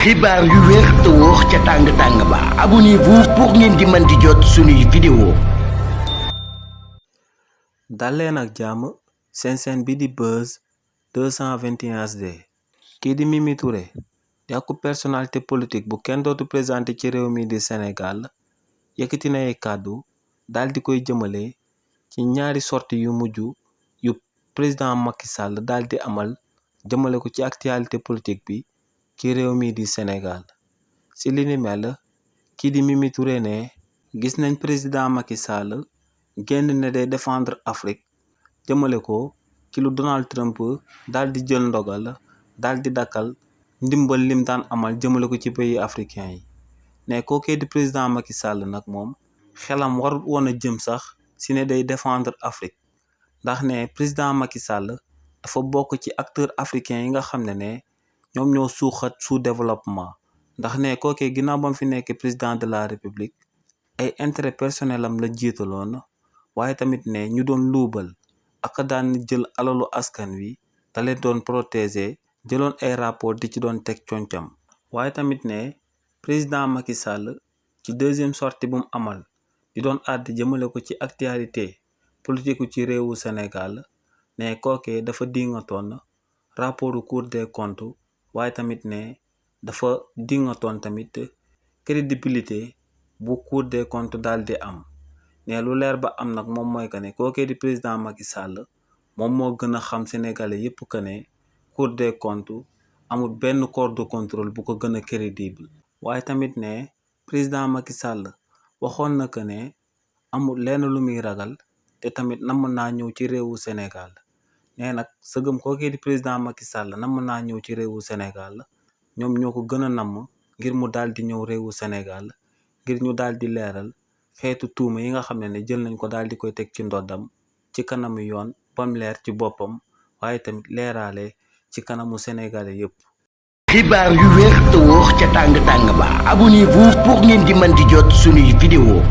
xibaar yu wér te wóor ca tàng ba abonnez-vous pour ngeen di mën di jot suñuy vidéo. dalleen ak jàmm seen chaîne bi di Buzz 221 HD. kii di Mimi Touré di ak personnalité politique bu kenn dootu présenté ci réew mi di Sénégal yëkkati na ay kàddu daal di koy jëmale ci ñaari sortie yu mujj yu président Macky Sall daal di amal jëmale ko ci actualité politique bi ci réew mi di Sénégal. ci li ni mel kii di Mimi Touré ne gis nañ président Macky Sall génn ne day défendre Afrique jëmale ko ci lu Donald Trump daal di jël ndogal daal di dakkal ndimbal lim daan amal jëmale ko ci pays africain yi ne kookee di président Macky Sall nag moom xelam warul woon a jëm sax si ne day défendre Afrique ndax ne président Macky Sall dafa bokk ci acteur africain yi nga xam ne ñoom ñoo suuxat sous-développement ndax ne kookee ginnaaw ba mu fi nekk président de la république ay intérêt personnel am la jiitaloon waaye tamit ne ñu doon luubal ak daan jël alalu askan wi da leen doon protéger jëloon ay rapport di ci doon teg concam. waaye tamit ne président Macky Sall ci deuxième sortie bu mu amal di doon àddi jëmale ko ci actualité politique ci réewu Sénégal ne kookee dafa dingatoon rapportu Cour des comptes waaye tamit ne dafa dingatoon tamit crédibilité bu Cour des comptes daal di am ne lu leer ba am nag moom mooy que ne kookee di président Macky Sall moom moo gën a xam sénégalais yépp que ne Cour des comptes amul benn corps de contrôle bu ko gën a crédible. waaye tamit ne président Macky Sall waxoon na que ne amul lenn lu muy ragal te tamit namm naa ñëw ci réewu Sénégal nee nag sëgëm kookee di président Macky Sall namm naa ñëw ci réewu Sénégal ñoom ñoo ko gën a namm ngir mu daal di ñëw réewu Sénégal ngir ñu daal di leeral xeetu tuuma yi nga xam ne jël nañ ko daal di koy teg ci ndoddam ci kanamu yoon bam leer ci boppam waaye tamit leeraale ci kanamu sénégalais yépp. xibaar yu wér te wóor ca tàng ba abonnez-vous pour ngeen di mën di jot suñuy vidéo.